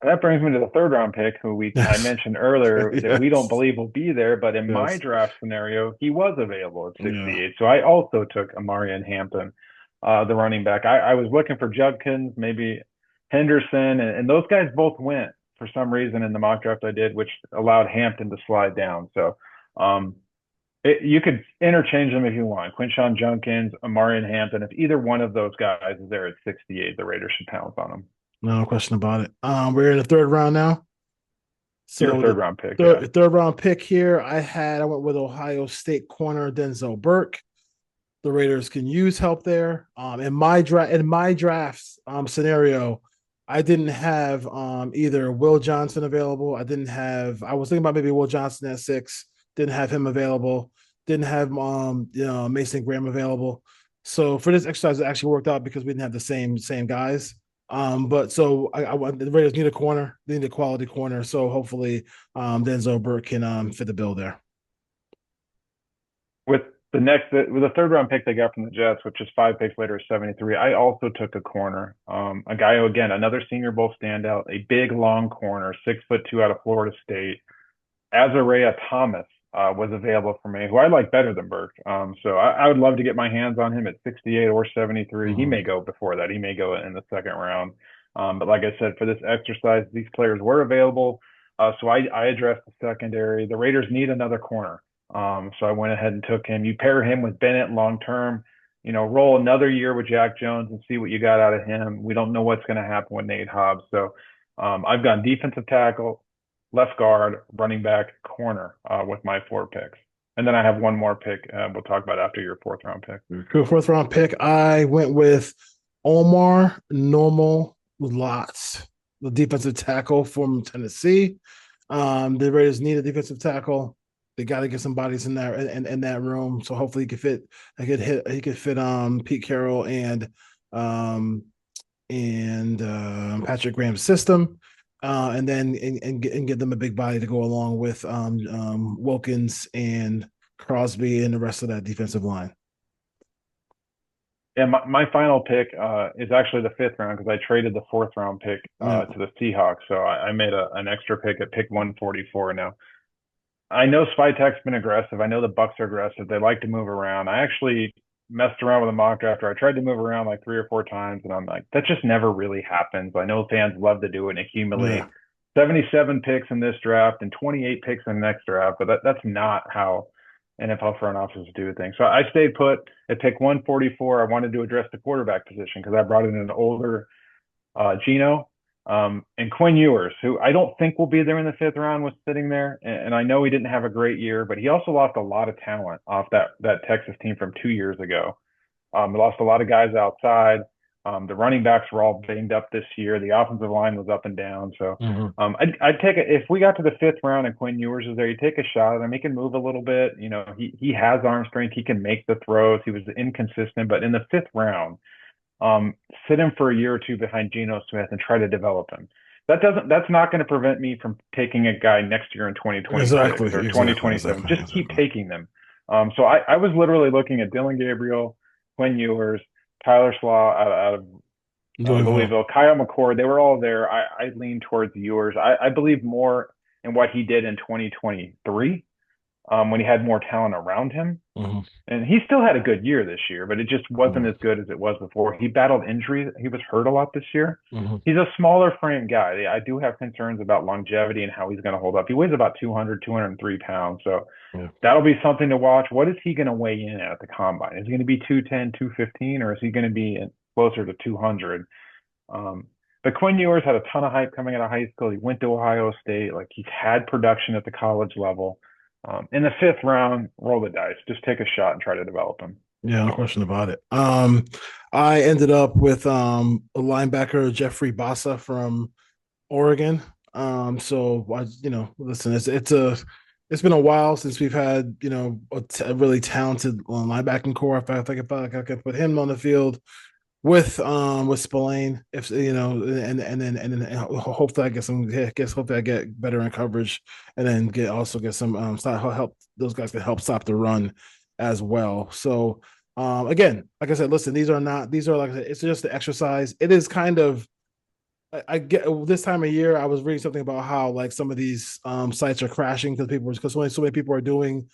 Speaker 5: That brings me to the third round pick, who I mentioned earlier that we don't
Speaker 4: Yes.
Speaker 5: believe will be there, but in my
Speaker 4: Yes.
Speaker 5: draft scenario, he was available at
Speaker 4: Yeah.
Speaker 5: 68. So I also took Amari and Hampton, the running back. I was looking for Judkins, maybe Henderson, and those guys both went for some reason in the mock draft I did, which allowed Hampton to slide down. So you could interchange them if you want. Quinshon Judkins, Amari and Hampton. If either one of those guys is there at 68, the Raiders should pounce on them.
Speaker 4: No question about it. We're in the third round now. So
Speaker 5: Your third round pick.
Speaker 4: third round pick here, I went with Ohio State corner Denzel Burke. The Raiders can use help there. In my draft scenario, I didn't have either Will Johnson available. I was thinking about maybe Will Johnson at 6. Didn't have him available. Didn't have Mason Graham available. So for this exercise, it actually worked out because we didn't have the same guys. But so I want the Raiders need a corner, they need a quality corner. So hopefully Denzel Burke can fit the bill there.
Speaker 5: With the third round pick they got from the Jets, which is 5 picks later, 73, I also took a corner. A guy who, again, another Senior Bowl standout, a big, long corner, 6'2" out of Florida State. Azariah Thomas was available for me, who I like better than Burke. So I would love to get my hands on him at 68 or 73. He may go before that. He may go in the second round. But like I said, for this exercise, these players were available. So I addressed the secondary. The Raiders need another corner. So I went ahead and took him. You pair him with Bennett long term, roll another year with Jack Jones and see what you got out of him. We don't know what's going to happen with Nate Hobbs. So I've gone defensive tackle, left guard, running back, corner with my 4 picks. And then I have one more pick we'll talk about after your 4th round pick.
Speaker 4: Cool. 4th round pick, I went with Omar Normal Lots, the defensive tackle from Tennessee. The Raiders need a defensive tackle. They got to get some bodies in there in that room. So hopefully he could fit Pete Carroll and Patrick Graham's system. And then give them a big body to go along with Wilkins and Crosby and the rest of that defensive line.
Speaker 5: Yeah, my final pick is actually the 5th round because I traded the 4th round pick to the Seahawks. So I made an extra pick at pick 144 now. I know Spytek's been aggressive. I know the Bucs are aggressive. They like to move around. I actually messed around with a mock draft. I tried to move around like 3 or 4 times, and I'm like, that just never really happens. I know fans love to do it and accumulate 77 picks in this draft and 28 picks in the next draft, but that's not how NFL front offices do things. So I stayed put at pick 144. I wanted to address the quarterback position because I brought in an older Geno. And Quinn Ewers, who I don't think will be there in the 5th round, was sitting there. And I know he didn't have a great year, but he also lost a lot of talent off that Texas team from 2 years ago. He lost a lot of guys outside. The running backs were all banged up this year. The offensive line was up and down. So I'd take it. If we got to the 5th round and Quinn Ewers is there, you take a shot at him. He can move a little bit. He has arm strength. He can make the throws. He was inconsistent, but in the 5th round, sit him for a year or 2 behind Geno Smith and try to develop him. That's not going to prevent me from taking a guy next year in 2026 or 2027. Just keep taking them. So I was literally looking at Dylan Gabriel, Quinn Ewers, Tyler Slaw out of Louisville, Kyle McCord. They were all there. I lean towards Ewers. I believe more in what he did in 2023 when he had more talent around him. And he still had a good year this year, but it just wasn't as good as it was before. He battled injuries. He was hurt a lot this year. He's a smaller frame guy. I do have concerns about longevity and how he's going to hold up. He weighs about 200, 203 pounds. So that'll be something to watch. What is he going to weigh in at the combine? Is he going to be 210, 215, or is he going to be closer to 200? But Quinn Ewers had a ton of hype coming out of high school. He went to Ohio State. Like, he's had production at the college level. In the 5th round, roll the dice. Just take a shot and try to develop him.
Speaker 4: Yeah, no question about it. I ended up with a linebacker Jeffrey Bassa from Oregon. So listen, it's been a while since we've had a really talented linebacking core. If I could put him on the field with Spillane, if and then hopefully I get hopefully I get better in coverage, and then get some help. Those guys can help stop the run as well. So again, like I said, listen, these are like I said, it's just the exercise. It is kind of I get this time of year. I was reading something about how like some of these sites are crashing because so many people are doing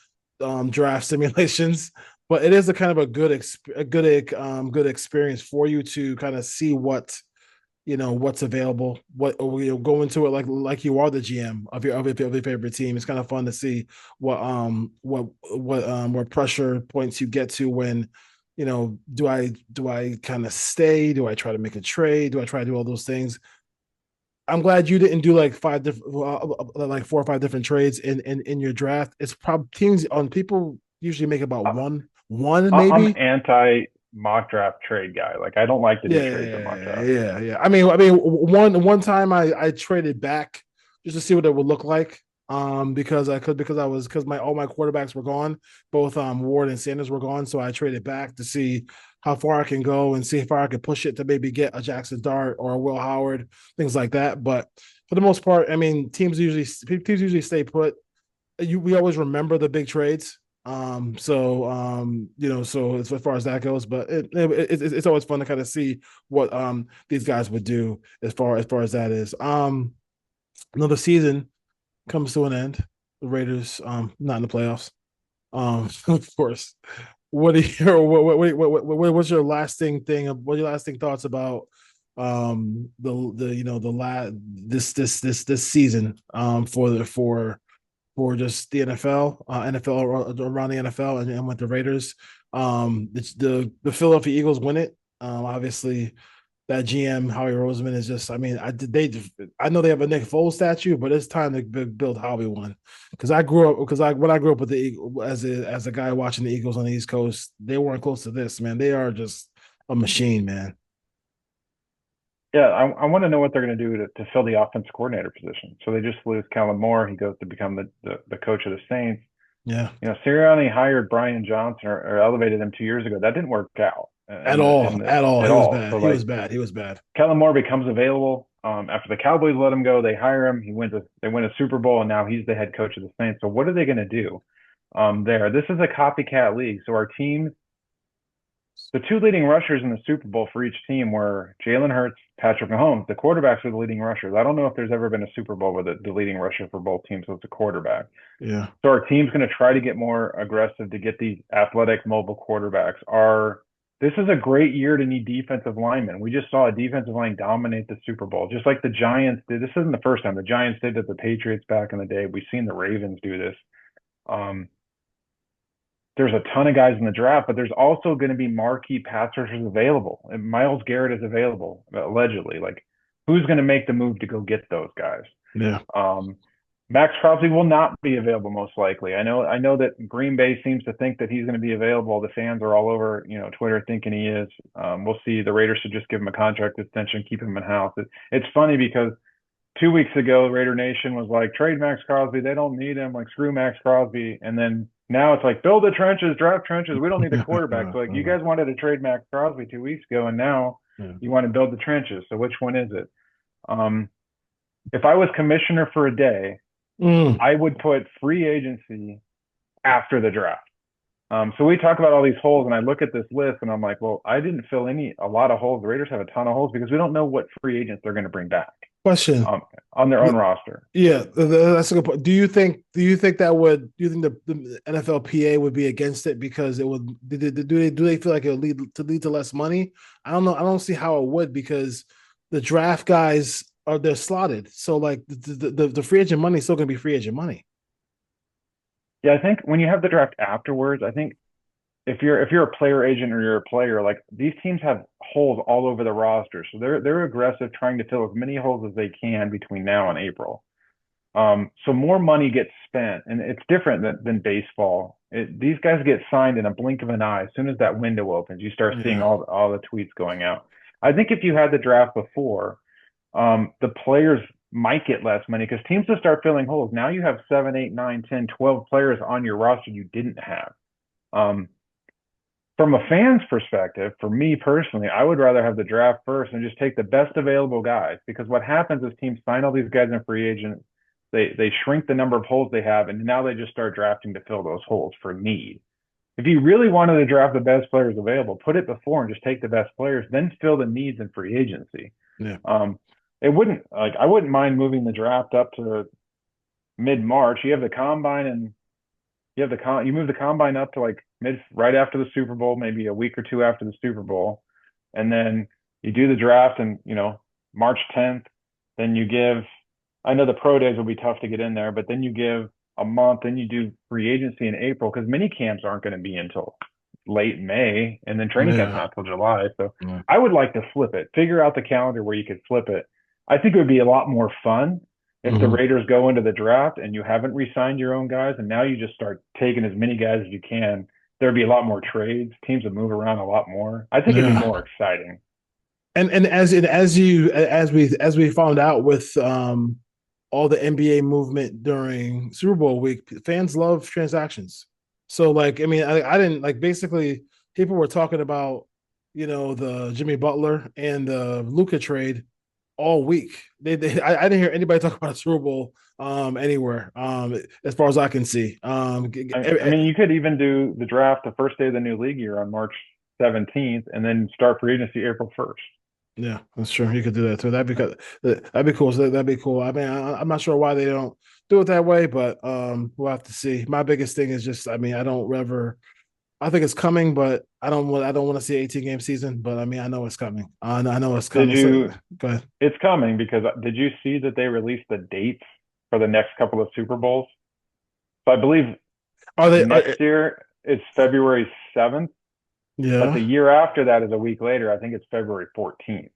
Speaker 4: draft simulations. But it is a kind of a good experience for you to kind of see what's available. What go into it like you are the GM of your favorite team. It's kind of fun to see what pressure points you get to when do I kind of stay? Do I try to make a trade? Do I try to do all those things? I'm glad you didn't do like like 4 or 5 different trades in your draft. It's probably teams on people usually make about one
Speaker 5: I'm
Speaker 4: maybe.
Speaker 5: anti mock draft trade guy. Like I don't like to do trades in mock draft.
Speaker 4: Yeah. I mean, one time I traded back just to see what it would look like. Because my all my quarterbacks were gone, both Ward and Sanders were gone, so I traded back to see how far I can go and see if I could push it to maybe get a Jackson Dart or a Will Howard, things like that. But for the most part, I mean, teams usually stay put. We always remember the big trades. So as far as that goes, but it's always fun to kind of see what these guys would do as far as that is. Another season comes to an end. The Raiders not in the playoffs. Of course. What are your what's your lasting thing? What are your lasting thoughts about this season for just the NFL around the NFL and with the Raiders. The Philadelphia Eagles win it. Obviously, that GM Howie Roseman is just. I mean, I know they have a Nick Foles statue, but it's time to build Howie one because when I grew up with the Eagles as a guy watching the Eagles on the East Coast, they weren't close to this. Man, they are just a machine, man.
Speaker 5: Yeah, I want to know what they're going to do to fill the offense coordinator position. So they just lose Kellen Moore. He goes to become the coach of the Saints.
Speaker 4: Yeah,
Speaker 5: Sirianni hired Brian Johnson or elevated him 2 years ago. That didn't work out
Speaker 4: at all, at all.
Speaker 5: at
Speaker 4: He was
Speaker 5: all.
Speaker 4: bad.
Speaker 5: So
Speaker 4: He
Speaker 5: like
Speaker 4: was bad. He was bad.
Speaker 5: Kellen Moore becomes available after the Cowboys let him go. They hire him. They win a Super Bowl, and now he's the head coach of the Saints. So what are they going to do there? This is a copycat league. So our teams, the two leading rushers in the Super Bowl for each team were Jalen Hurts, Patrick Mahomes. The quarterbacks were the leading rushers. I don't know if there's ever been a Super Bowl where the leading rusher for both teams was the quarterback.
Speaker 4: Yeah.
Speaker 5: So our team's going to try to get more aggressive to get these athletic, mobile quarterbacks. This is a great year to need defensive linemen. We just saw a defensive line dominate the Super Bowl, just like the Giants did. This isn't the first time. The Giants did it, the Patriots back in the day. We've seen the Ravens do this. There's a ton of guys in the draft, but there's also going to be marquee pass rushers available. And Myles Garrett is available, allegedly. Like, who's going to make the move to go get those guys?
Speaker 4: Yeah.
Speaker 5: Max Crosby will not be available most likely. I know that Green Bay seems to think that he's going to be available. The fans are all over, Twitter thinking he is. We'll see. The Raiders should just give him a contract extension, keep him in house. It's funny because 2 weeks ago, Raider Nation was like, trade Max Crosby. They don't need him. Like, screw Max Crosby. And then now it's like, build the trenches, draft trenches. We don't need a quarterback. So like, you guys wanted to trade Max Crosby 2 weeks ago, and now you want to build the trenches. So which one is it? If I was commissioner for a day, I would put free agency after the draft. So we talk about all these holes, and I look at this list, and I'm like, well, I didn't fill a lot of holes. The Raiders have a ton of holes because we don't know what free agents they're going to bring back.
Speaker 4: Question
Speaker 5: on their own roster.
Speaker 4: Yeah, that's a good point. Do you think the NFLPA would be against it because it would? Do they feel like it would lead to less money? I don't know. I don't see how it would because the draft guys they're slotted. So like the free agent money is still going to be free agent money.
Speaker 5: Yeah, I think when you have the draft afterwards, I think if you're a player agent or you're a player, like these teams have holes all over the roster, so they're aggressive trying to fill as many holes as they can between now and April. So more money gets spent, and it's different than baseball These guys get signed in a blink of an eye. As soon as that window opens, you start seeing all the tweets going out. I think if you had the draft before, the players might get less money because teams will start filling holes. Now you have 7, 8, 9, 10, 12 players on your roster you didn't have. From a fan's perspective, for me personally, I would rather have the draft first and just take the best available guys, because what happens is teams sign all these guys in free agent. They shrink the number of holes they have, and now they just start drafting to fill those holes for need. If you really wanted to draft the best players available, put it before and just take the best players, then fill the needs in free agency.
Speaker 4: Yeah.
Speaker 5: I wouldn't mind moving the draft up to mid-March. You have the combine and you move the combine up to like right after the Super Bowl, maybe a week or two after the Super Bowl. And then you do the draft and, March 10th, then you give, I know the pro days will be tough to get in there, but then you give a month, then you do free agency in April, because mini camps aren't going to be until late May, and then training camp's not till July. So I would like to flip it, figure out the calendar where you could flip it. I think it would be a lot more fun if the Raiders go into the draft and you haven't re-signed your own guys, and now you just start taking as many guys as you can. There'd be a lot more trades. Teams would move around a lot more. I think it'd be more exciting.
Speaker 4: And as we found out with all the NBA movement during Super Bowl week, fans love transactions. So I didn't basically people were talking about, the Jimmy Butler and the Luka trade all week. I didn't hear anybody talk about a Super Bowl anywhere, as far as I can see.
Speaker 5: You could even do the draft the first day of the new league year on March 17th, and then start free agency April 1st.
Speaker 4: Yeah, that's true. You could do that too. That'd be cool. So that'd be cool. I mean, I'm not sure why they don't do it that way, but we'll have to see. My biggest thing is just, I think it's coming, but I don't want to see an 18-game season. But I know it's coming. I know it's coming. Go ahead.
Speaker 5: It's coming because did you see that they released the dates for the next couple of Super Bowls? So I believe next year it's February 7th.
Speaker 4: Yeah.
Speaker 5: But the year after that is a week later. I think it's February 14th.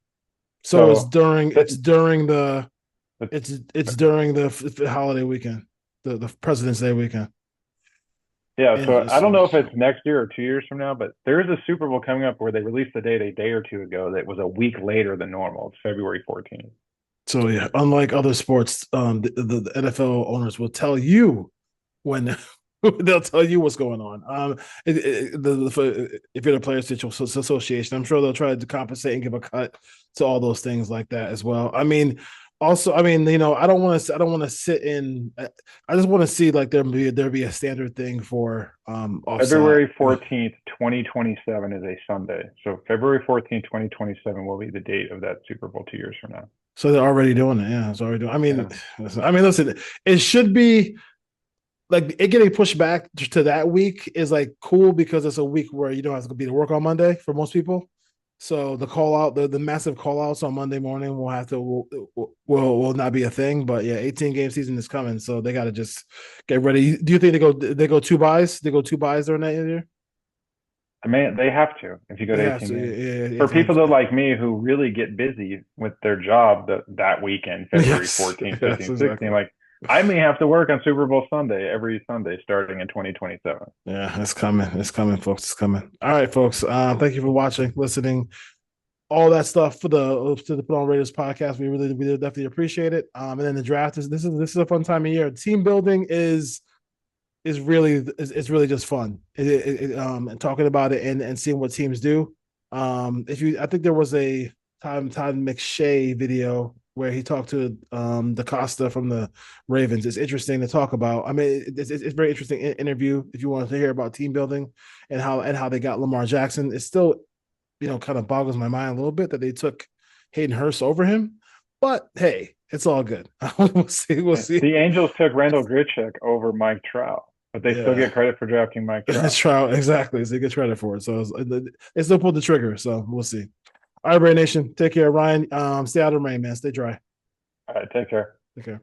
Speaker 4: So it's during the holiday weekend, the President's Day weekend.
Speaker 5: Yeah, so I don't know if it's next year or 2 years from now, but there is a Super Bowl coming up where they released the date a day or two ago that was a week later than normal. It's February 14th.
Speaker 4: So yeah, unlike other sports, the NFL owners will tell you when they'll tell you what's going on. If you're the Players Association, I'm sure they'll try to compensate and give a cut to all those things like that as well. I don't want to sit in. I just want to see there be a standard thing for offside.
Speaker 5: February 14th, 2027 is a Sunday. So February 14th, 2027 will be the date of that Super Bowl 2 years from now.
Speaker 4: So they're already doing it. Yeah, it's already doing. Listen, it should be it getting pushed back to that week is cool because it's a week where you don't have to be to work on Monday for most people. So the call out, the massive call outs on Monday morning will not be a thing. But yeah, 18-game season is coming, so they got to just get ready. Do you think they go two buys? They go two buys during that year?
Speaker 5: They have to if you go to 18 games. For people that like me who really get busy with their job that weekend, February 14th, 15th, 16th, I may have to work on Super Bowl Sunday every Sunday starting in 2027.
Speaker 4: Yeah, it's coming. It's coming, folks. It's coming. All right, folks. Thank you for watching, listening, all that stuff to the Put On Raiders podcast. We definitely appreciate it. And then the draft this is a fun time of year. Team building is really just fun. And talking about it and seeing what teams do. I think there was a Todd McShay video where he talked to DaCosta from the Ravens. It's interesting to talk about. It's a very interesting interview if you want to hear about team building and how they got Lamar Jackson. It still, kind of boggles my mind a little bit that they took Hayden Hurst over him. But hey, it's all good. We'll see. The
Speaker 5: Angels took Randall Grichuk over Mike Trout, but they still get credit for drafting Mike Trout.
Speaker 4: That's Trout, exactly. So they get credit for it. So they still pulled the trigger. So we'll see. All right, Brave Nation. Take care, Ryan. Stay out of the rain, man. Stay dry.
Speaker 5: All right, take care.
Speaker 4: Take care.